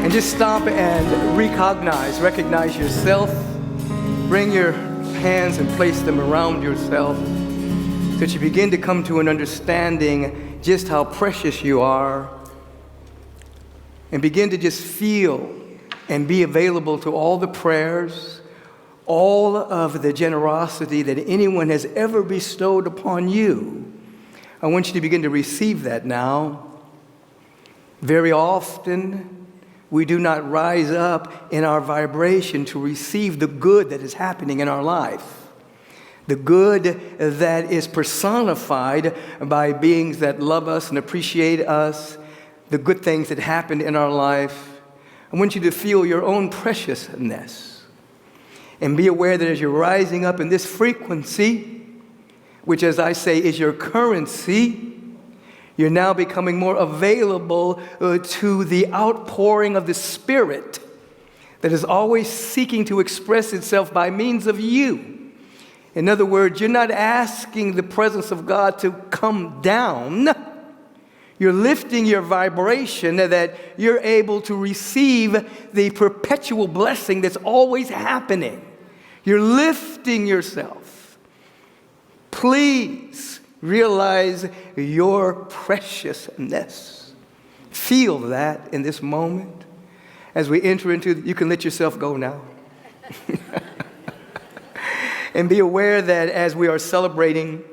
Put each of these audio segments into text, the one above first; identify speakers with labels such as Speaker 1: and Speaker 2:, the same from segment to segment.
Speaker 1: And just stop and recognize yourself. Bring your hands and place them around yourself so that you begin to come to an understanding just how precious you are, and begin to just feel and be available to all the prayers, all of the generosity that anyone has ever bestowed upon you. I want you to begin to receive that now. Very often, we do not rise up in our vibration to receive the good that is happening in our life. The good that is personified by beings that love us and appreciate us, the good things that happen in our life. I want you to feel your own preciousness and be aware that as you're rising up in this frequency, which, as I say, is your currency, you're now becoming more available to the outpouring of the Spirit that is always seeking to express itself by means of you. In other words, you're not asking the presence of God to come down. You're lifting your vibration that you're able to receive the perpetual blessing that's always happening. You're lifting yourself. Please realize your preciousness. Feel that in this moment. As we enter into, you can let yourself go now. And be aware that as we are celebrating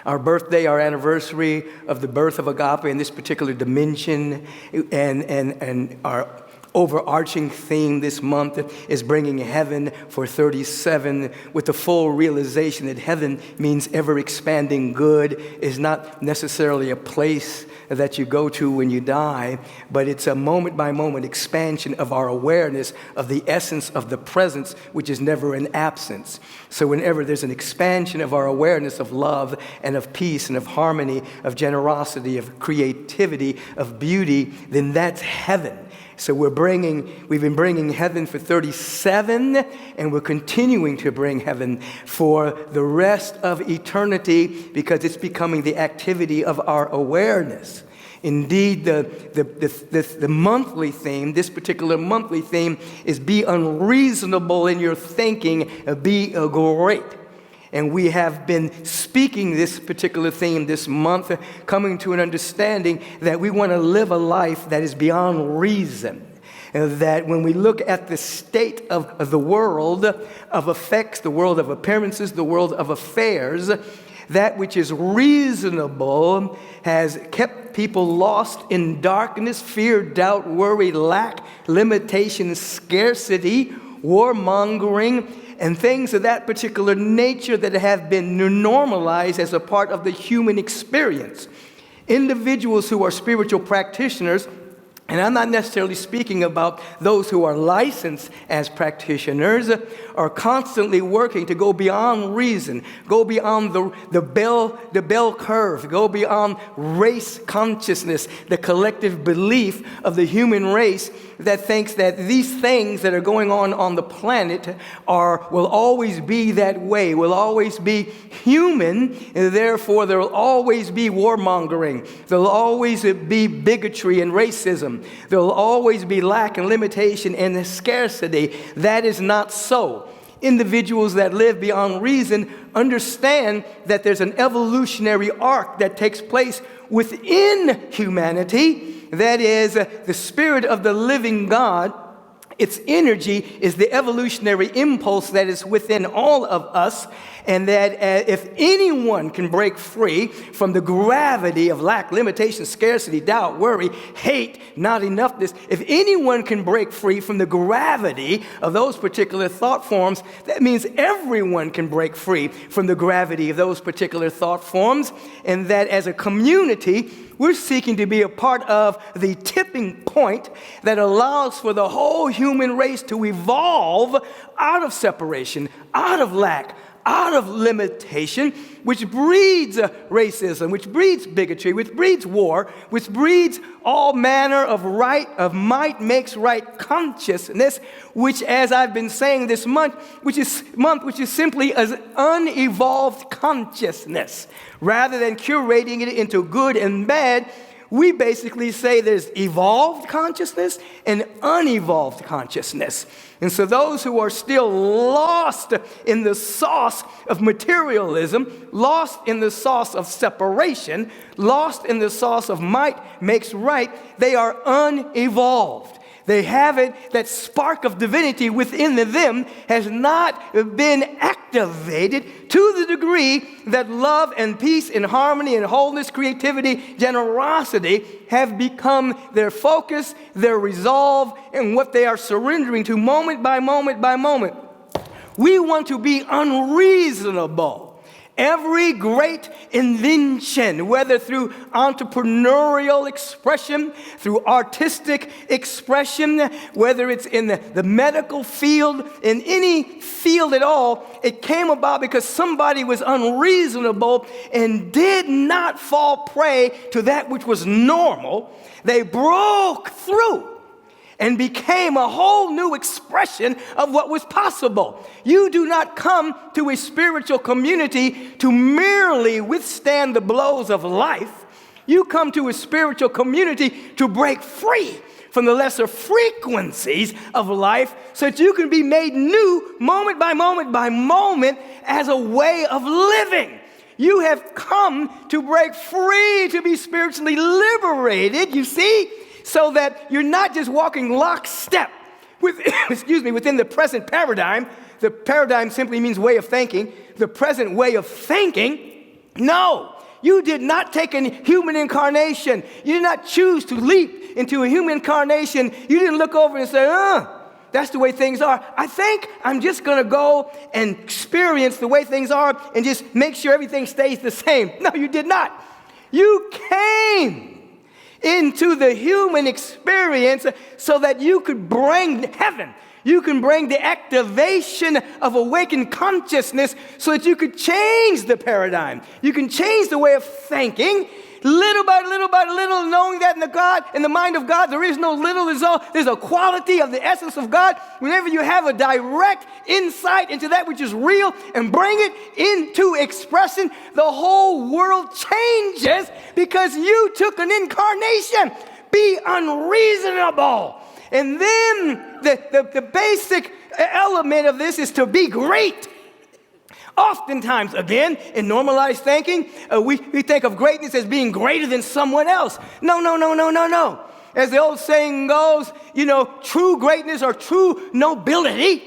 Speaker 1: our birthday, our anniversary of the birth of Agape in this particular dimension, and our overarching theme this month is bringing heaven for 37, with the full realization that heaven means ever-expanding good. Is not necessarily a place that you go to when you die, but it's a moment-by-moment expansion of our awareness of the essence of the presence, which is never an absence. So whenever there's an expansion of our awareness of love and of peace and of harmony, of generosity, of creativity, of beauty, then that's heaven. So we've been bringing heaven for 37, and we're continuing to bring heaven for the rest of eternity, because it's becoming the activity of our awareness. Indeed, the monthly theme, this particular monthly theme, is be unreasonable in your thinking, be great. And we have been speaking this particular theme this month, coming to an understanding that we want to live a life that is beyond reason. That when we look at the state of the world of effects, the world of appearances, the world of affairs, that which is reasonable has kept people lost in darkness, fear, doubt, worry, lack, limitation, scarcity, warmongering, and things of that particular nature that have been normalized as a part of the human experience. Individuals who are spiritual practitioners, and I'm not necessarily speaking about those who are licensed as practitioners, are constantly working to go beyond reason, go beyond the bell curve, go beyond race consciousness, the collective belief of the human race that thinks that these things that are going on the planet will always be that way, will always be human, and therefore there will always be warmongering, there will always be bigotry and racism. There will always be lack and limitation and scarcity. That is not so. Individuals that live beyond reason understand that there's an evolutionary arc that takes place within humanity. That is, the spirit of the living God, its energy is the evolutionary impulse that is within all of us, and that if anyone can break free from the gravity of lack, limitation, scarcity, doubt, worry, hate, not enoughness, if anyone can break free from the gravity of those particular thought forms, that means everyone can break free from the gravity of those particular thought forms, and that as a community, we're seeking to be a part of the tipping point that allows for the whole human race to evolve out of separation, out of lack, out of limitation, which breeds racism, which breeds bigotry, which breeds war, which breeds all manner of might makes right consciousness, which, as I've been saying this month, which is simply an unevolved consciousness. Rather than curating it into good and bad, we basically say there's evolved consciousness and unevolved consciousness. And so those who are still lost in the sauce of materialism, lost in the sauce of separation, lost in the sauce of might makes right, they are unevolved. They haven't, that spark of divinity within them has not been activated to the degree that love and peace and harmony and wholeness, creativity, generosity have become their focus, their resolve, and what they are surrendering to moment by moment by moment. We want to be unreasonable. Every great invention, whether through entrepreneurial expression, through artistic expression, whether it's in the medical field, in any field at all, it came about because somebody was unreasonable and did not fall prey to that which was normal. They broke through and became a whole new expression of what was possible. You do not come to a spiritual community to merely withstand the blows of life. You come to a spiritual community to break free from the lesser frequencies of life so that you can be made new moment by moment by moment as a way of living. You have come to break free, to be spiritually liberated, you see, so that you're not just walking lockstep with, within the present paradigm. The paradigm simply means way of thinking, the present way of thinking. No, you did not take a human incarnation. You did not choose to leap into a human incarnation. You didn't look over and say, that's the way things are. I think I'm just going to go and experience the way things are and just make sure everything stays the same. No, you did not. You came into the human experience so that you could bring heaven. You can bring the activation of awakened consciousness so that you could change the paradigm. You can change the way of thinking, little by little by little, knowing that in the mind of God, there is no little, there's a quality of the essence of God. Whenever you have a direct insight into that which is real and bring it into expression, the whole world changes because you took an incarnation. Be unreasonable. And then the basic element of this is to be great. Oftentimes, again, in normalized thinking, we think of greatness as being greater than someone else. No. As the old saying goes, true greatness or true nobility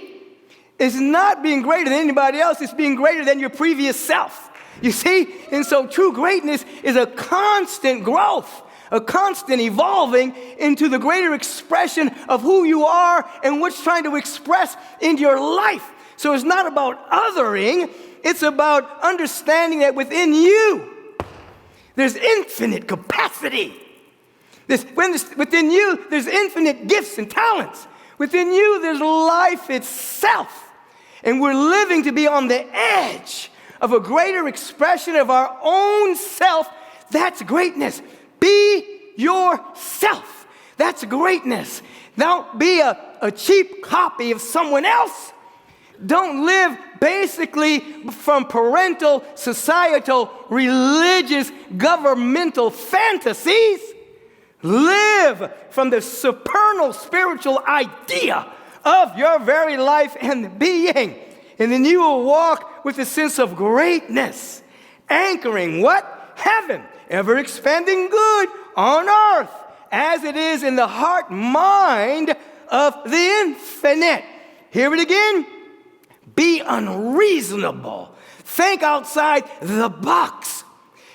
Speaker 1: is not being greater than anybody else. It's being greater than your previous self. You see? And so true greatness is a constant growth, a constant evolving into the greater expression of who you are and what's trying to express in your life. So it's not about othering, it's about understanding that within you, there's infinite capacity. Within you, there's infinite gifts and talents. Within you, there's life itself. And we're living to be on the edge of a greater expression of our own self. That's greatness. Be yourself. That's greatness. Don't be a cheap copy of someone else. Don't live basically from parental, societal, religious, governmental fantasies. Live from the supernal spiritual idea of your very life and being. And then you will walk with a sense of greatness, anchoring what? Heaven, ever expanding good on earth, as it is in the heart mind of the infinite. Hear it again. Be unreasonable. Think outside the box.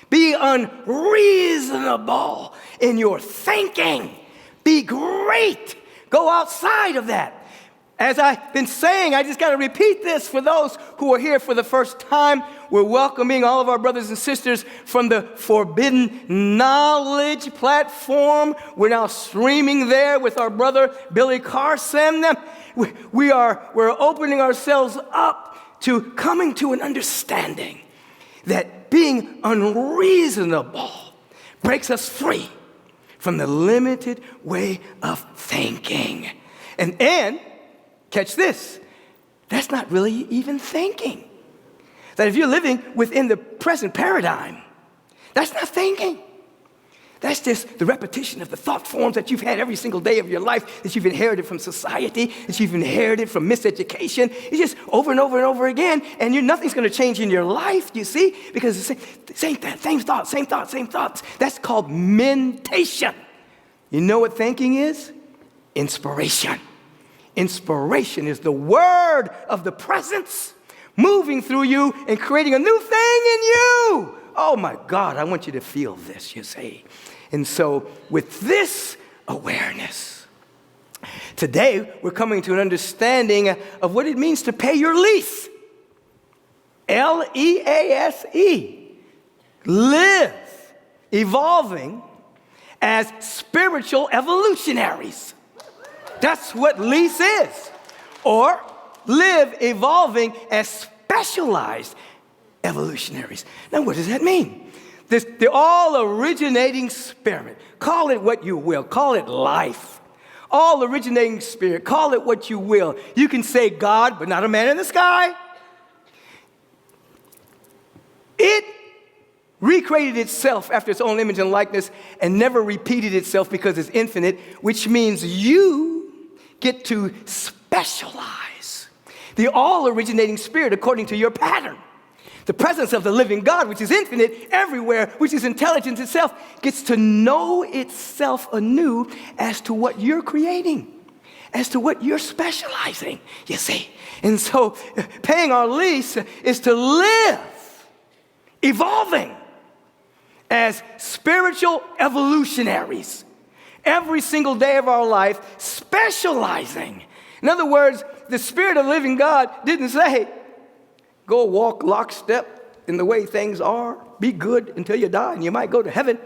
Speaker 1: Be unreasonable in your thinking. Be great. Go outside of that. As I've been saying, I just got to repeat this for those who are here for the first time. We're welcoming all of our brothers and sisters from the Forbidden Knowledge platform. We're now streaming there with our brother Billy Carson. We're opening ourselves up to coming to an understanding that being unreasonable breaks us free from the limited way of thinking. And catch this, that's not really even thinking. That if you're living within the present paradigm, that's not thinking. That's just the repetition of the thought forms that you've had every single day of your life, that you've inherited from society, that you've inherited from miseducation. It's just over and over and over again, and nothing's going to change in your life, you see, because the same thoughts. That's called mentation. You know what thinking is? Inspiration. Inspiration is the word of the presence moving through you and creating a new thing in you. Oh my God, I want you to feel this, you see. And so with this awareness, today we're coming to an understanding of what it means to pay your lease. L-E-A-S-E. Live, evolving as spiritual evolutionaries. That's what lease is. Or live evolving as specialized evolutionaries. Now, what does that mean? The all-originating spirit, call it what you will, call it life. All-originating spirit, call it what you will. You can say God, but not a man in the sky. It recreated itself after its own image and likeness and never repeated itself because it's infinite, which means you get to specialize. The all-originating spirit according to your pattern. The presence of the living God, which is infinite everywhere, which is intelligence itself, gets to know itself anew as to what you're creating, as to what you're specializing, you see. And so paying our lease is to live, evolving as spiritual evolutionaries. Every single day of our life, specializing. In other words, the Spirit of the living God didn't say, go walk lockstep in the way things are. Be good until you die and you might go to heaven.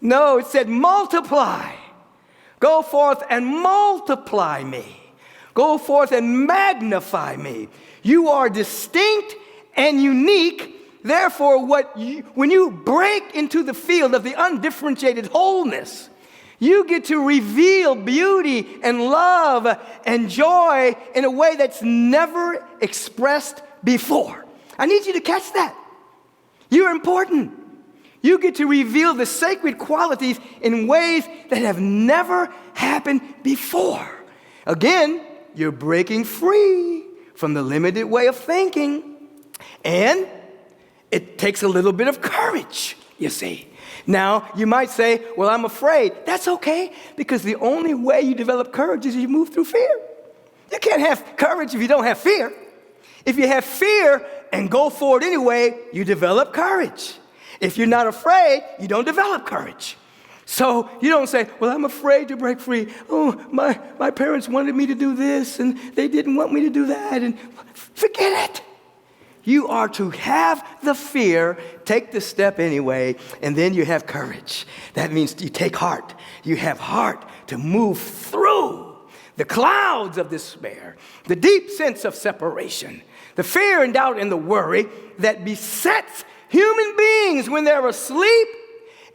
Speaker 1: No, it said multiply. Go forth and multiply me. Go forth and magnify me. You are distinct and unique. Therefore, when you break into the field of the undifferentiated wholeness, you get to reveal beauty and love and joy in a way that's never expressed before. I need you to catch that. You're important. You get to reveal the sacred qualities in ways that have never happened before. Again, you're breaking free from the limited way of thinking. And it takes a little bit of courage, you see. Now, you might say, well, I'm afraid. That's okay, because the only way you develop courage is you move through fear. You can't have courage if you don't have fear. If you have fear and go forward anyway, you develop courage. If you're not afraid, you don't develop courage. So you don't say, well, I'm afraid to break free. Oh, my parents wanted me to do this, and they didn't want me to do that. And forget it. You are to have the fear, take the step anyway, and then you have courage. That means you take heart. You have heart to move through the clouds of despair, the deep sense of separation, the fear and doubt and the worry that besets human beings when they're asleep,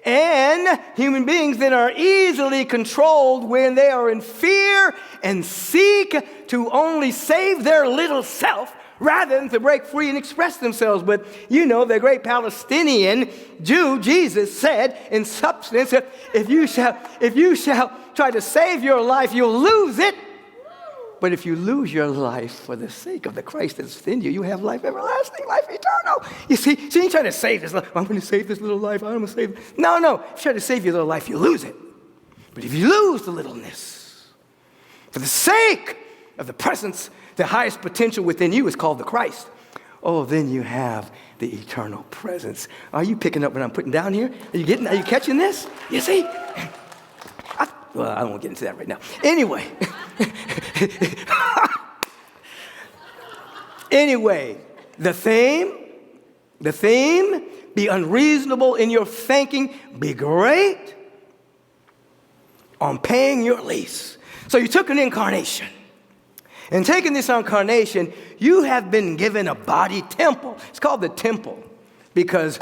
Speaker 1: and human beings that are easily controlled when they are in fear and seek to only save their little self rather than to break free and express themselves. But you know, the great Palestinian Jew, Jesus, said in substance, if you shall try to save your life, you'll lose it. But if you lose your life for the sake of the Christ that's within you, you have life everlasting, life eternal. You see, she ain't trying to save this life. I'm going to save this little life. I'm going to save it. No. If you try to save your little life, you lose it. But if you lose the littleness, for the sake of the presence, the highest potential within you is called the Christ. Oh, then you have the eternal presence. Are you picking up what I'm putting down here? Are you catching this? You see? Well, I won't get into that right now. Anyway. The theme, be unreasonable in your thinking, be great on paying your lease. So you took an incarnation. And taking this incarnation, you have been given a body temple. It's called the temple because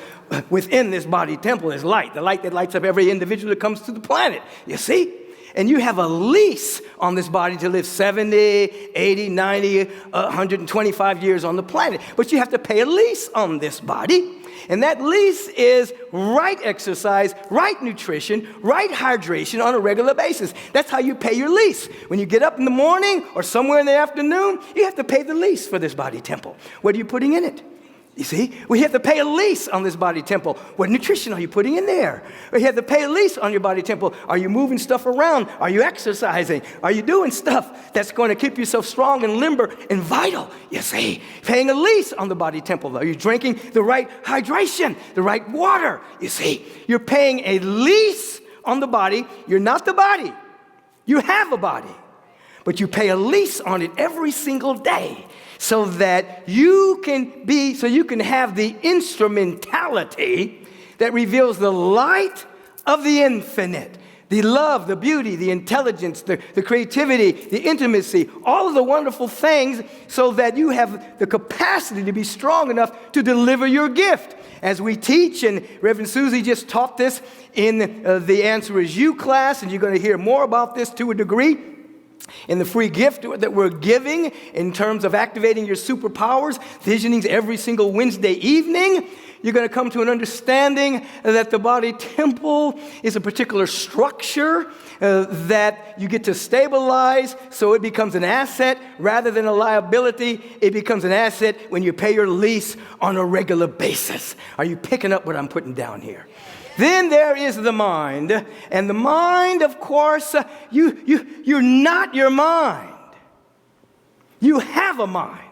Speaker 1: within this body temple is light, the light that lights up every individual that comes to the planet, you see? And you have a lease on this body to live 70, 80, 90, 125 years on the planet. But you have to pay a lease on this body. And that lease is right exercise, right nutrition, right hydration on a regular basis. That's how you pay your lease. When you get up in the morning or somewhere in the afternoon, you have to pay the lease for this body temple. What are you putting in it? You see, we have to pay a lease on this body temple. What nutrition are you putting in there? We have to pay a lease on your body temple. Are you moving stuff around? Are you exercising? Are you doing stuff that's going to keep yourself strong and limber and vital? You see, paying a lease on the body temple. Are you drinking the right hydration, the right water? You see, you're paying a lease on the body. You're not the body. You have a body, but you pay a lease on it every single day. So that you can have the instrumentality that reveals the light of the infinite, the love, the beauty, the intelligence, the creativity, the intimacy, all of the wonderful things, so that you have the capacity to be strong enough to deliver your gift. As we teach, and Reverend Susie just taught this in the Answer Is You class, and you're going to hear more about this to a degree. In the free gift that we're giving in terms of activating your superpowers, visionings every single Wednesday evening, you're going to come to an understanding that the body temple is a particular structure that you get to stabilize so it becomes an asset rather than a liability. It becomes an asset when you pay your lease on a regular basis. Are you picking up what I'm putting down here? Then there is the mind. And the mind, of course, you're not your mind. You have a mind.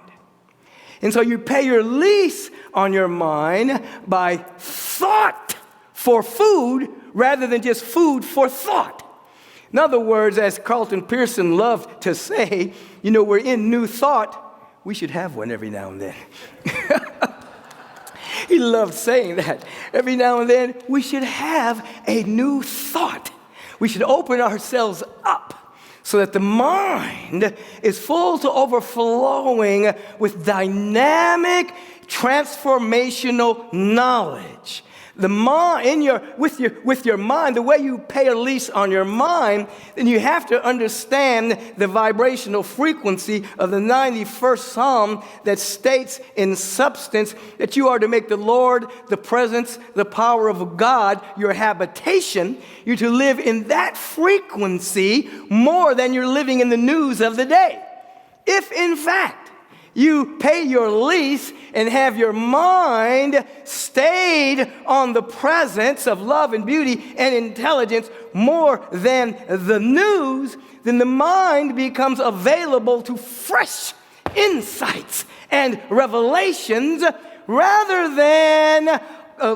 Speaker 1: And so you pay your lease on your mind by thought for food rather than just food for thought. In other words, as Carlton Pearson loved to say, we're in new thought. We should have one every now and then. He loved saying that. Every now and then, we should have a new thought. We should open ourselves up so that the mind is full to overflowing with dynamic, transformational knowledge. The mind, with your mind, the way you pay a lease on your mind, then you have to understand the vibrational frequency of the 91st Psalm that states in substance that you are to make the Lord, the presence, the power of God your habitation. You're to live in that frequency more than you're living in the news of the day. If, in fact, you pay your lease and have your mind stayed on the presence of love and beauty and intelligence more than the news, then the mind becomes available to fresh insights and revelations rather than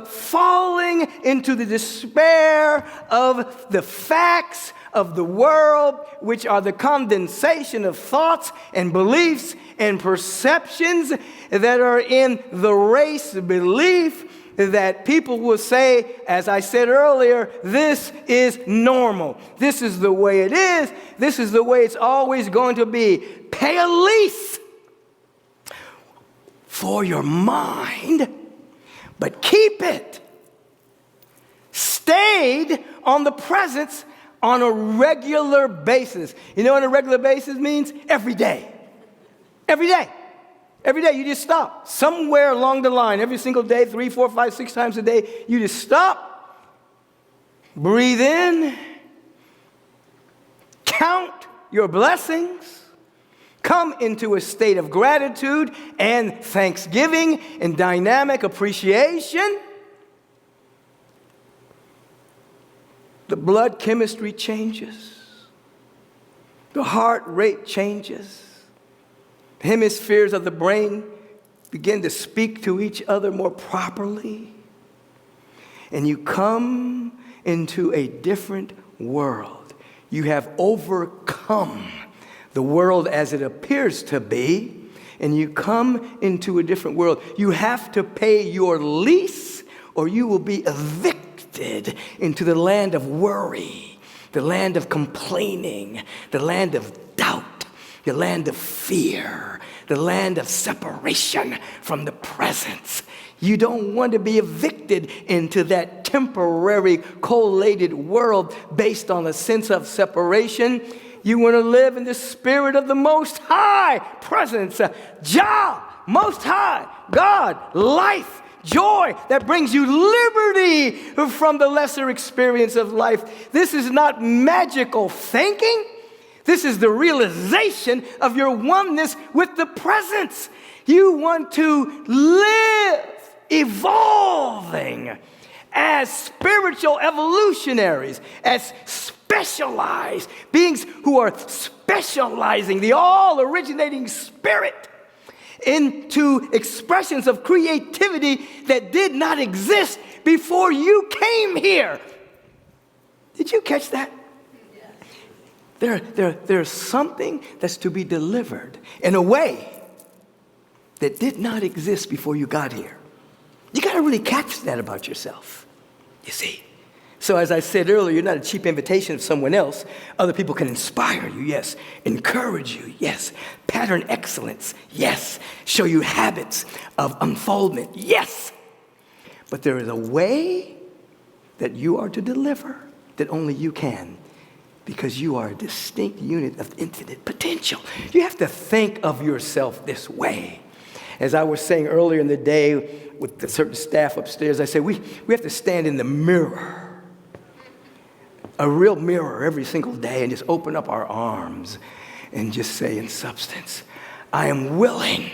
Speaker 1: falling into the despair of the facts of the world, which are the condensation of thoughts and beliefs and perceptions that are in the race belief that people will say, as I said earlier, this is normal. This is the way it is. This is the way it's always going to be. Pay a lease for your mind, but keep it stayed on the presence on a regular basis. You know what a regular basis means? Every day. Every day. Every day you just stop. Somewhere along the line, every single day, 3, 4, 5, 6 times a day, you just stop, breathe in, count your blessings, come into a state of gratitude and thanksgiving and dynamic appreciation. The blood chemistry changes. The heart rate changes. The hemispheres of the brain begin to speak to each other more properly. And you come into a different world. You have overcome the world as it appears to be, and you come into a different world. You have to pay your lease, or you will be evicted into the land of worry, the land of complaining, the land of doubt, the land of fear, the land of separation from the presence. You don't want to be evicted into that temporary, collated world based on a sense of separation. You want to live in the spirit of the Most High presence. Jah, Most High, God, life, joy that brings you liberty from the lesser experience of life. This is not magical thinking. This is the realization of your oneness with the presence. You want to live evolving as spiritual evolutionaries, as specialized beings who are specializing the all-originating spirit into expressions of creativity that did not exist before you came here. Did you catch that? There's something that's to be delivered in a way that did not exist before you got here. You got to really catch that about yourself, you see. So as I said earlier, you're not a cheap invitation of someone else. Other people can inspire you, yes. Encourage you, yes. Pattern excellence, yes. Show you habits of unfoldment, yes. But there is a way that you are to deliver that only you can, because you are a distinct unit of infinite potential. You have to think of yourself this way. As I was saying earlier in the day with the certain staff upstairs, I said we have to stand in the mirror, a real mirror every single day, and just open up our arms and just say in substance, I am willing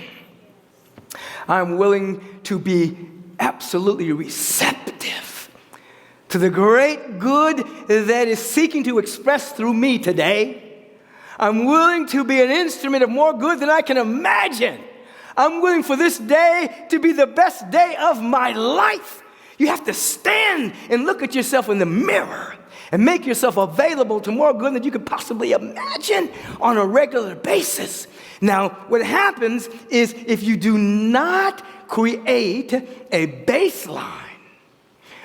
Speaker 1: to be absolutely receptive to the great good that is seeking to express through me today. I'm willing to be an instrument of more good than I can imagine. I'm willing for this day to be the best day of my life. You have to stand and look at yourself in the mirror and make yourself available to more good than you could possibly imagine on a regular basis. Now, what happens is if you do not create a baseline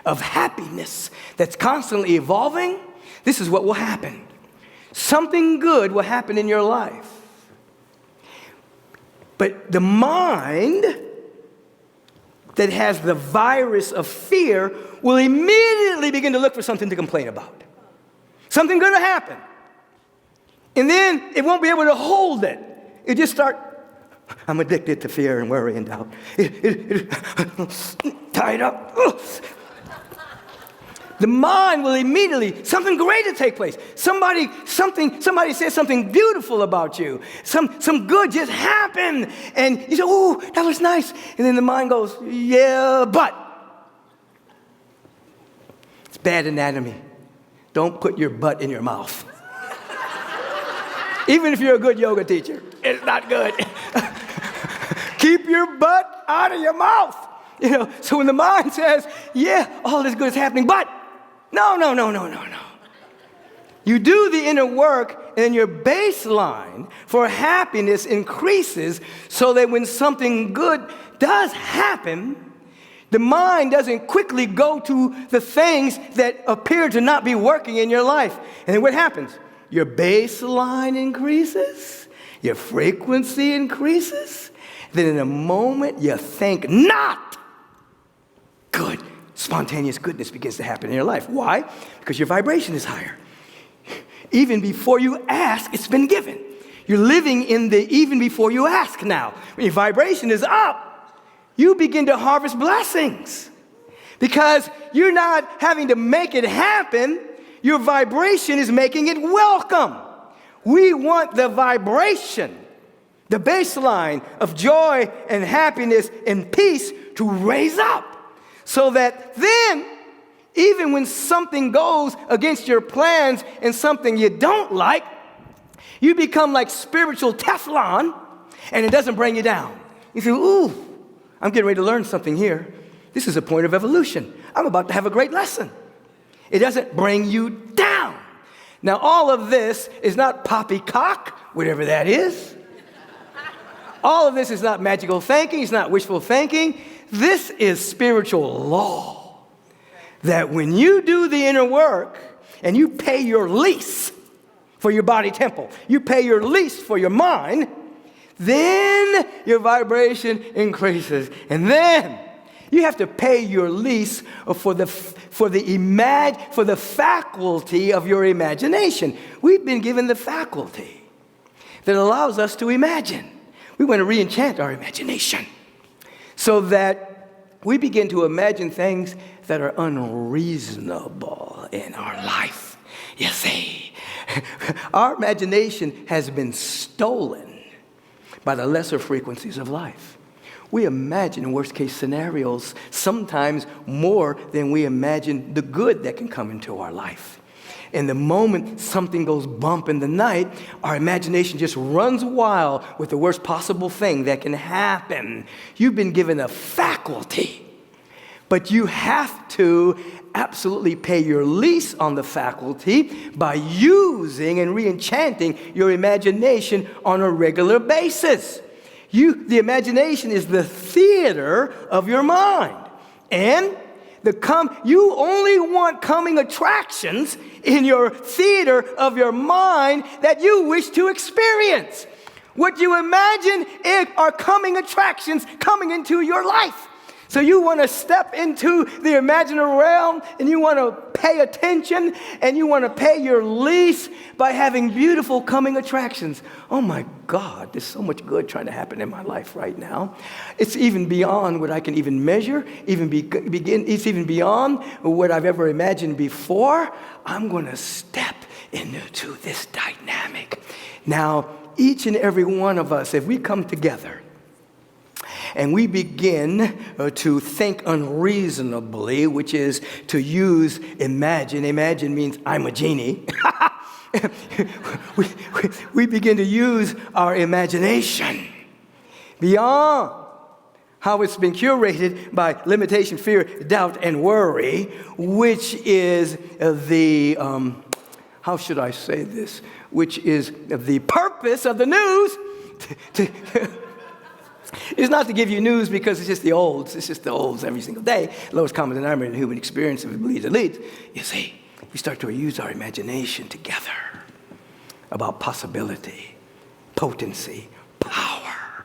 Speaker 1: of happiness that's constantly evolving, this is what will happen. Something good will happen in your life. But the mind that has the virus of fear will immediately begin to look for something to complain about. Something going to happen. And then it won't be able to hold it. It just start, I'm addicted to fear and worry and doubt. Tied up. The mind will immediately, something great will take place. Somebody says something beautiful about you. Some good just happened. And you say, oh, that was nice. And then the mind goes, yeah, but. It's bad anatomy. Don't put your butt in your mouth. Even if you're a good yoga teacher, it's not good. Keep your butt out of your mouth. You know, so when the mind says, yeah, all this good is happening, but no. You do the inner work, and your baseline for happiness increases so that when something good does happen, the mind doesn't quickly go to the things that appear to not be working in your life. And then what happens? Your baseline increases, your frequency increases, then in a moment you think not good. Spontaneous goodness begins to happen in your life. Why? Because your vibration is higher. Even before you ask, it's been given. You're living in the even before you ask now. When your vibration is up, you begin to harvest blessings. Because you're not having to make it happen, your vibration is making it welcome. We want the vibration, the baseline of joy and happiness and peace to raise up. So that then, even when something goes against your plans and something you don't like, you become like spiritual Teflon, and it doesn't bring you down. You say, ooh, I'm getting ready to learn something here. This is a point of evolution. I'm about to have a great lesson. It doesn't bring you down. Now, all of this is not poppycock, whatever that is. All of this is not magical thinking. It's not wishful thinking. This is spiritual law. That when you do the inner work and you pay your lease for your body temple, you pay your lease for your mind, then your vibration increases. And then you have to pay your lease for the faculty of your imagination. We've been given the faculty that allows us to imagine. We want to re-enchant our imagination so that we begin to imagine things that are unreasonable in our life. You see, our imagination has been stolen by the lesser frequencies of life. We imagine worst-case scenarios sometimes more than we imagine the good that can come into our life. And the moment something goes bump in the night, our imagination just runs wild with the worst possible thing that can happen. You've been given a faculty, but you have to absolutely pay your lease on the faculty by using and re-enchanting your imagination on a regular basis. The imagination is the theater of your mind. And you only want coming attractions in your theater of your mind that you wish to experience. What you imagine are coming attractions coming into your life. So you want to step into the imaginary realm, and you want to pay attention, and you want to pay your lease by having beautiful coming attractions. Oh my God, there's so much good trying to happen in my life right now. It's even beyond what I can even measure, it's even beyond what I've ever imagined before. I'm going to step into this dynamic. Now, each and every one of us, if we come together, and we begin to think unreasonably, which is to use imagine. Imagine means I'm a genie. we begin to use our imagination beyond how it's been curated by limitation, fear, doubt, and worry, which is how should I say this? Which is the purpose of the news. It's not to give you news because it's just the olds. It's just the olds every single day. Lowest common denominator in human experience, if it believes it leads. You see, we start to use our imagination together about possibility, potency, power.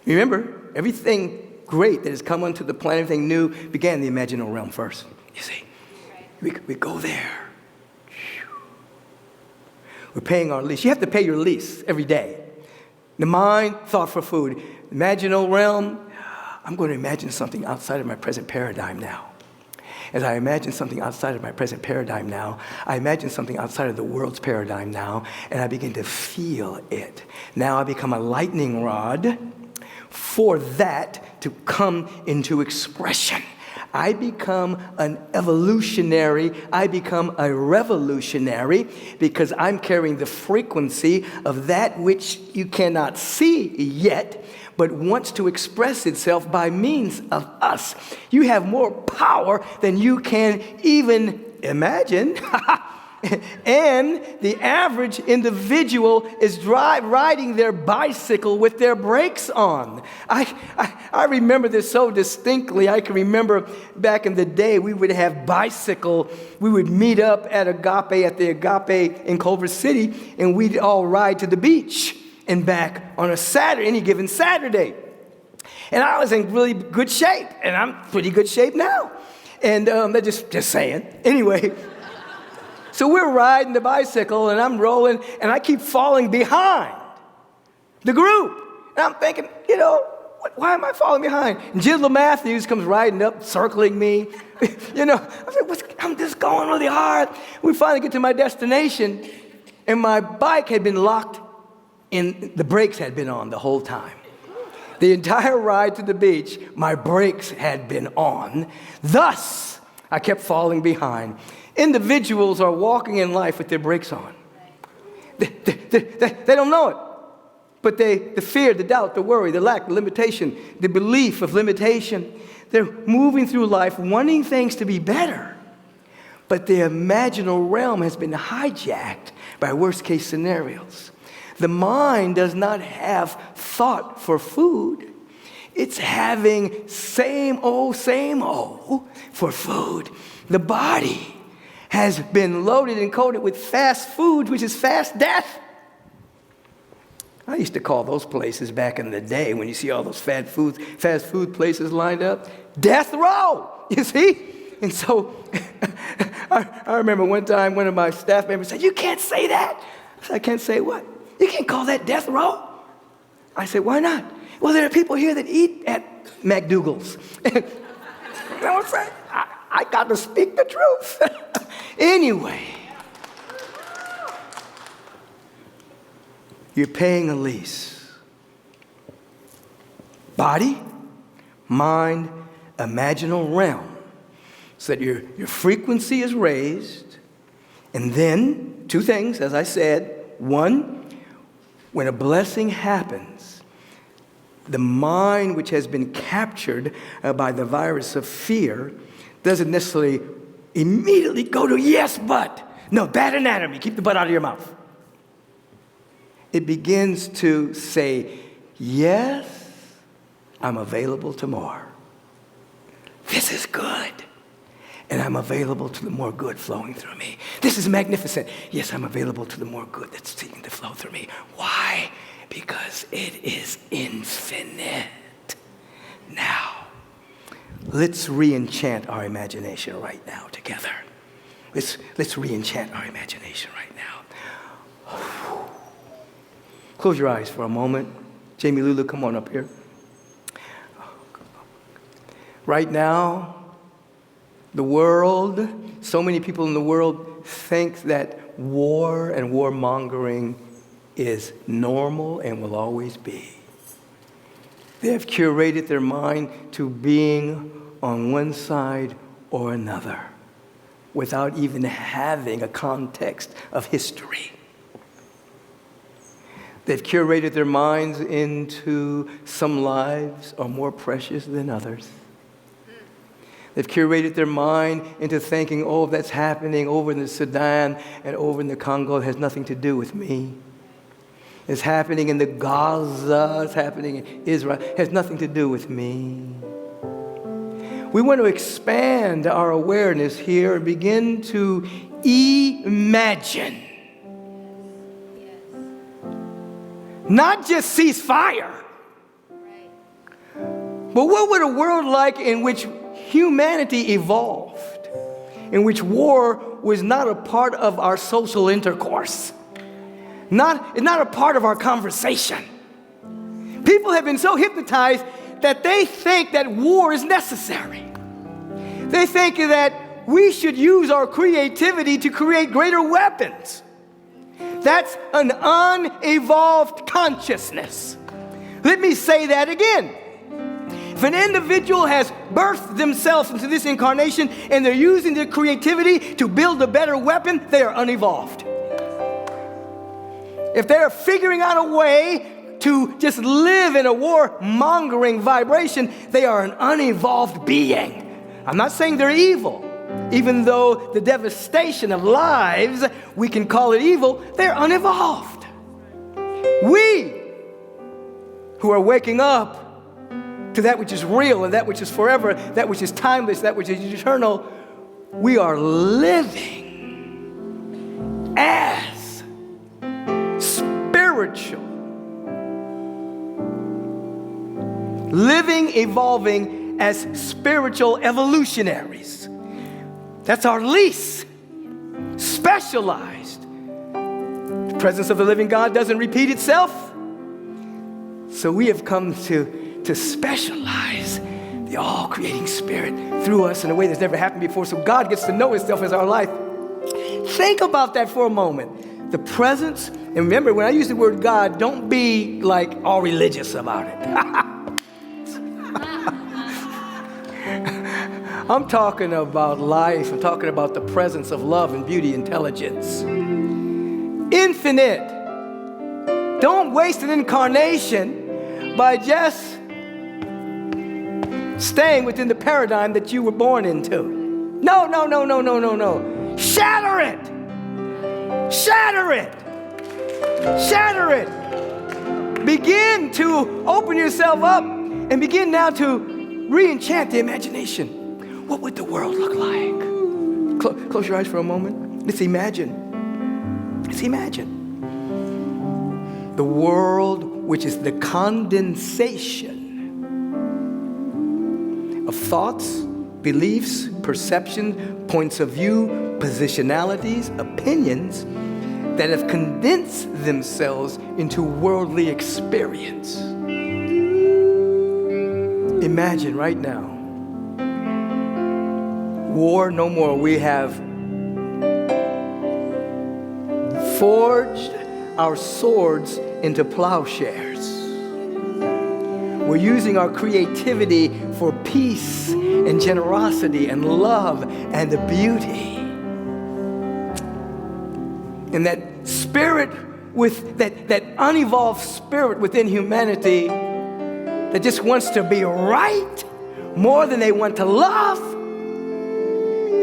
Speaker 1: Remember, everything great that has come onto the planet, everything new, began in the imaginal realm first. You see, we go there. We're paying our lease. You have to pay your lease every day. The mind, thought for food. Imaginal realm, I'm going to imagine something outside of my present paradigm now. As I imagine something outside of my present paradigm now, I imagine something outside of the world's paradigm now, and I begin to feel it. Now I become a lightning rod for that to come into expression. I become an evolutionary. I become a revolutionary because I'm carrying the frequency of that which you cannot see yet, but wants to express itself by means of us. You have more power than you can even imagine. And the average individual is riding their bicycle with their brakes on. I remember this so distinctly. I can remember back in the day, we would have we would meet up at the Agape in Culver City, and we'd all ride to the beach and back on any given Saturday. And I was in really good shape, and I'm pretty good shape now. And just saying. Anyway. So we're riding the bicycle, and I'm rolling, and I keep falling behind the group. And I'm thinking, why am I falling behind? And Jill Matthews comes riding up, circling me. I'm like, I'm just going really hard. We finally get to my destination, and my bike had been locked, and the brakes had been on the whole time. The entire ride to the beach, my brakes had been on. Thus, I kept falling behind. Individuals are walking in life with their brakes on. They don't know it. But the fear, the doubt, the worry, the lack, the limitation, the belief of limitation, they're moving through life wanting things to be better. But the imaginal realm has been hijacked by worst case scenarios. The mind does not have thought for food. It's having same old for food. The body has been loaded and coated with fast food, which is fast death. I used to call those places back in the day, when you see all those fast food places lined up, death row, you see? And so I remember one time one of my staff members said, "You can't say that." I said, "I can't say what?" "You can't call that death row." I said, "Why not?" "Well, there are people here that eat at McDougal's." I'm afraid. I got to speak the truth. Anyway, you're paying a lease. Body, mind, imaginal realm. So that your frequency is raised. And then, two things, as I said. One, when a blessing happens, the mind which has been captured by the virus of fear doesn't necessarily immediately go to yes, but. No, bad anatomy. Keep the butt out of your mouth. It begins to say, yes, I'm available to more. This is good. And I'm available to the more good flowing through me. This is magnificent. Yes, I'm available to the more good that's seeking to flow through me. Why? Because it is infinite. Now, let's re-enchant our imagination right now together. Let's re-enchant our imagination right now. Close your eyes for a moment. Jamie Lulu, come on up here. Right now, the world, so many people in the world think that war and warmongering is normal and will always be. They have curated their mind to being on one side or another without even having a context of history. They've curated their minds into some lives are more precious than others. They've curated their mind into thinking, oh, that's happening over in the Sudan and over in the Congo. It has nothing to do with me. It's happening in the Gaza. It's happening in Israel. It has nothing to do with me. We want to expand our awareness here and begin to imagine. Not just cease fire. But what would a world like in which humanity evolved, in which war was not a part of our social intercourse, not a part of our conversation? People have been so hypnotized that they think that war is necessary. They think that we should use our creativity to create greater weapons. That's an unevolved consciousness. Let me say that again. If an individual has birthed themselves into this incarnation and they're using their creativity to build a better weapon, they are unevolved. If they're figuring out a way to just live in a war-mongering vibration, they are an unevolved being. I'm not saying they're evil. Even though the devastation of lives, we can call it evil, they're unevolved. We, who are waking up to that which is real and that which is forever, that which is timeless, that which is eternal, we are living as spiritual, living, evolving as spiritual evolutionaries. That's our lease. Specialized. The presence of the living God doesn't repeat itself. So we have come to specialize the all-creating Spirit through us in a way that's never happened before. So God gets to know Himself as our life. Think about that for a moment. The presence, and remember, when I use the word God, don't be like all religious about it. I'm talking about life. I'm talking about the presence of love and beauty, intelligence. Infinite. Don't waste an incarnation by just staying within the paradigm that you were born into. No. Shatter it. Shatter it. Shatter it. Begin to open yourself up and begin now to re-enchant the imagination. What would the world look like? Close your eyes for a moment. Let's imagine. Let's imagine. The world which is the condensation of thoughts, beliefs, perceptions, points of view, positionalities, opinions that have condensed themselves into worldly experience. Imagine right now War no more. We have forged our swords into plowshares. We're using our creativity for peace and generosity and love and the beauty. And that spirit with that unevolved spirit within humanity that just wants to be right more than they want to love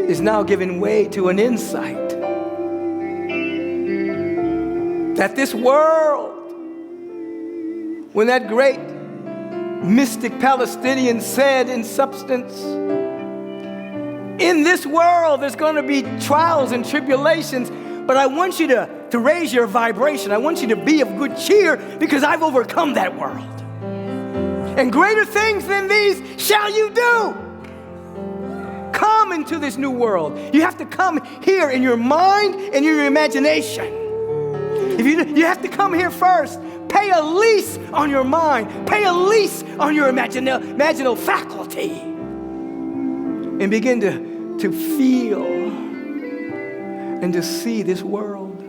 Speaker 1: is now giving way to an insight that this world, when that great mystic Palestinian said in substance, in this world there's going to be trials and tribulations, but I want you to raise your vibration. I want you to be of good cheer because I've overcome that world. And greater things than these shall you do. Come into this new world. You have to come here in your mind and in your imagination. If you have to come here first. Pay a lease on your mind. Pay a lease on your imaginal faculty. And begin to feel and to see this world.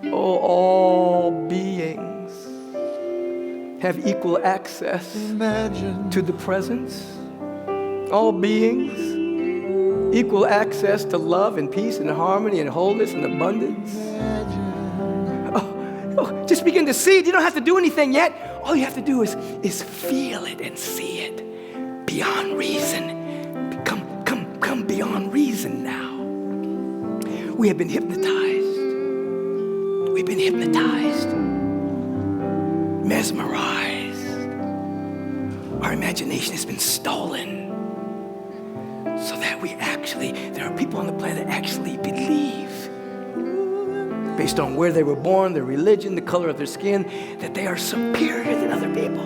Speaker 1: Oh, all beings have equal access to the presence. All beings, equal access to love and peace and harmony and wholeness and abundance. Oh, just begin to see it. You don't have to do anything yet. All you have to do is feel it and see it beyond reason. Come beyond reason now. We have been hypnotized. We've been hypnotized, mesmerized. Our imagination has been stolen so that there are people on the planet that actually believe, based on where they were born, their religion, the color of their skin, that they are superior than other people.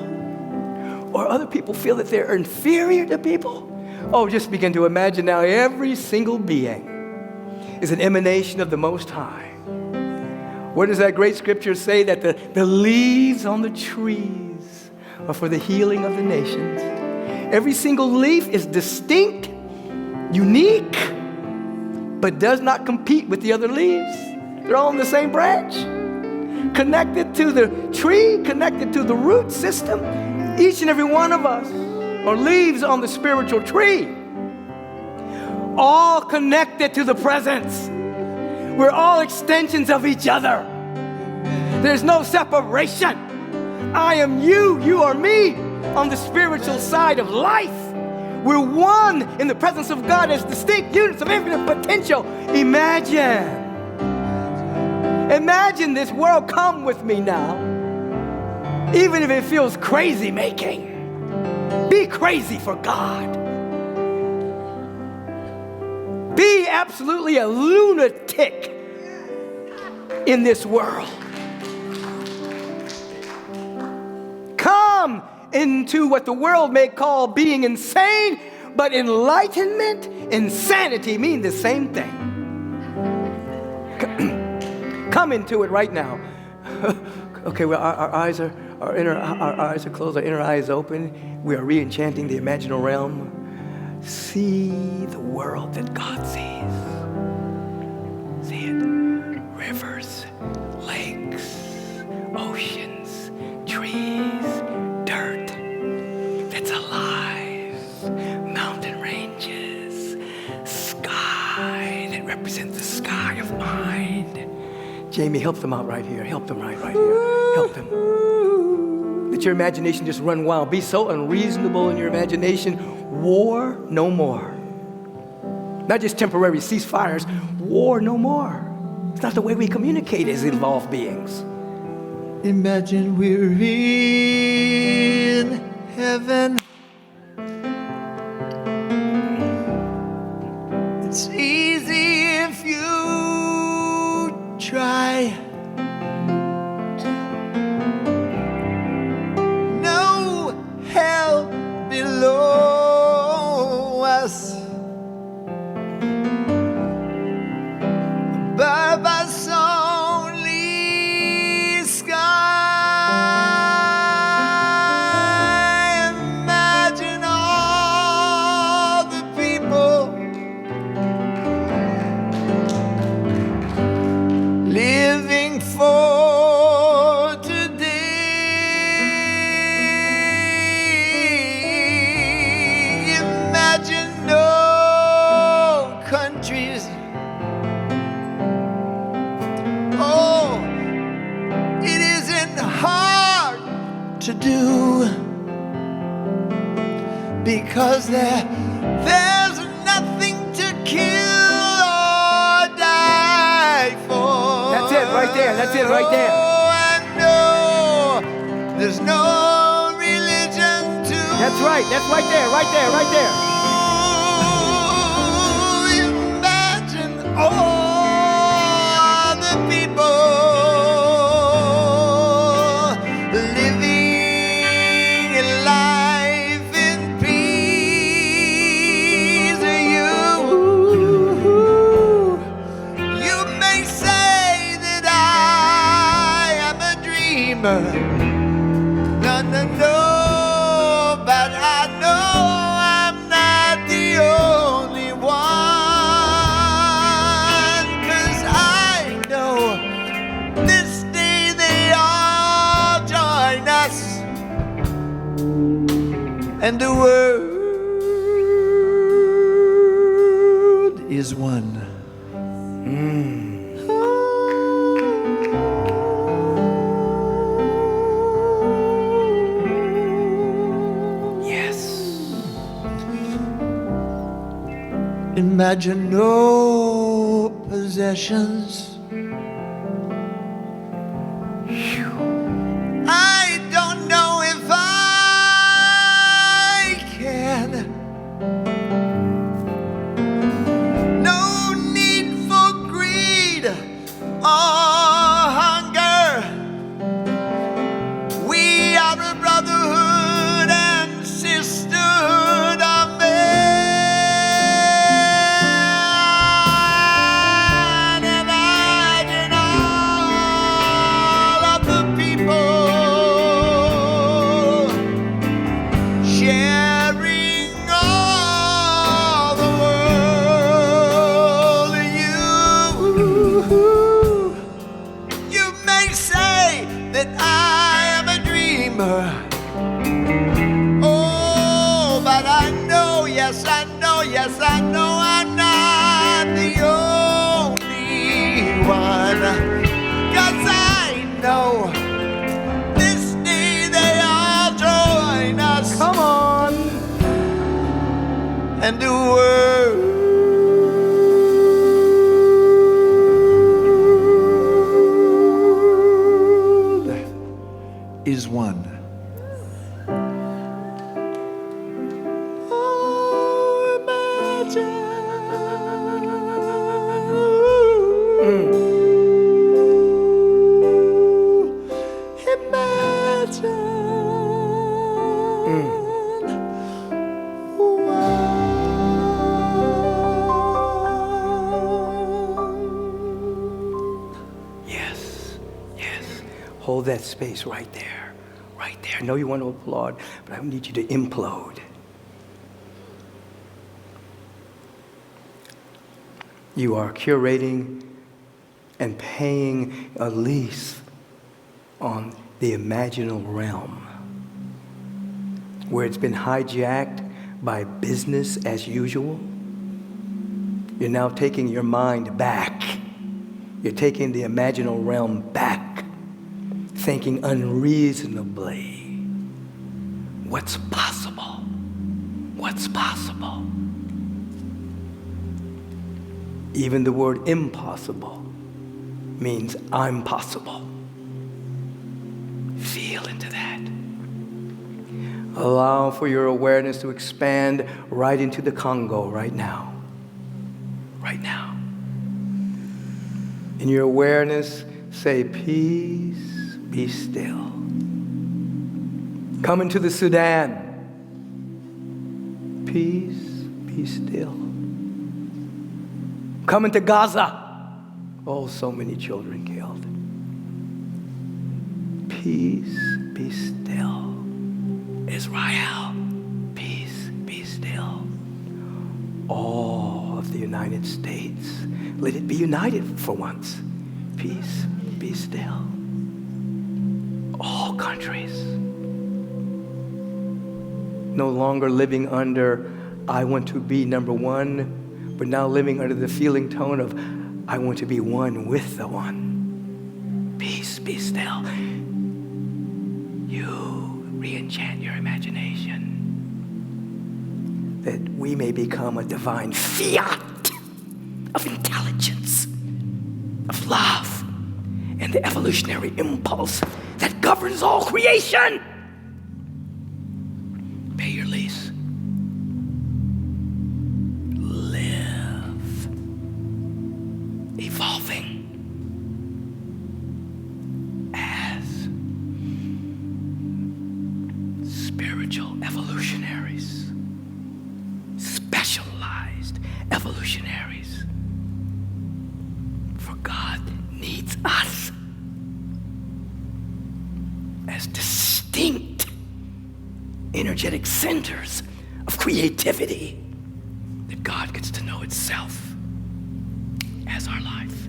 Speaker 1: Or other people feel that they're inferior to people. Oh, just begin to imagine now every single being is an emanation of the Most High. What does that great scripture say? That the leaves on the trees are for the healing of the nations. Every single leaf is distinct, unique, but does not compete with the other leaves. They're all in the same branch, connected to the tree, connected to the root system. Each and every one of us are leaves on the spiritual tree, all connected to the presence. We're all extensions of each other. There's no separation. I am you, you are me on the spiritual side of life. We're one in the presence of God as distinct units of infinite potential. Imagine this world. Come with me now. Even if it feels crazy making. Be crazy for God. Be absolutely a lunatic in this world. Come into what the world may call being insane, but enlightenment, insanity mean the same thing. Come into it right now. Okay, well, our eyes are closed, our inner eye is open. We are re-enchanting the imaginal realm. See the world that God sees. See it. Rivers, lakes, oceans, trees, dirt that's alive, mountain ranges, sky that represents the sky of mind. Jamie, help them out right here. Help them right here. Help them. Let your imagination just run wild. Be so unreasonable in your imagination. War no more. Not just temporary ceasefires. War no more. It's not the way we communicate as evolved beings.
Speaker 2: Imagine we're in heaven. It's easy if you try. No hell below us. Above us only sky. Imagine all the people
Speaker 1: there. That's it right there.
Speaker 2: Oh, I know there's no religion to.
Speaker 1: That's right. That's right there. Right there. Right there.
Speaker 2: Imagine all the people living a life in peace. You may say that I am a dreamer. No, no, no, but I know I'm not the only one. 'Cause I know this day they all join us, and the world is one.
Speaker 1: Yes.
Speaker 2: Imagine no possessions. I don't know if I can. No need for greed or hunger. We are a brotherhood and sisterhood of men. Imagine all of the people sharing all the world. You may say that I am a dreamer. Oh, but I know, yes, I know, yes, I know I'm not the only one. 'Cause I know this day they all join us,
Speaker 1: Come on.
Speaker 2: and the world is one. Oh, imagine.
Speaker 1: Yes. Yes. Hold that space right there. Right there. I know you want to applaud, but I need you to implode. You are curating and paying a lease on the imaginal realm, where it's been hijacked by business as usual. You're now taking your mind back. You're taking the imaginal realm back, thinking unreasonably. What's possible? What's possible? Even the word impossible means I'm possible. Feel into that. Allow for your awareness to expand right into the Congo right now. Right now. In your awareness, say, peace, be still. Come into the Sudan. Peace, be still. Come into Gaza. Oh, so many children killed. Peace, be still. Israel, peace, be still. All of the United States, let it be united for once. Peace, be still. All countries. No longer living under, I want to be number one, but now living under the feeling tone of, I want to be one with the one. Peace, be still. You re-enchant your imagination, that we may become a divine fiat of intelligence, of love, and the evolutionary impulse that governs all creation. Pay your lease. Live. Evolving as spiritual evolutionaries. Specialized evolutionaries. For God needs us as distinct energetic centers of creativity that God gets to know itself as our life.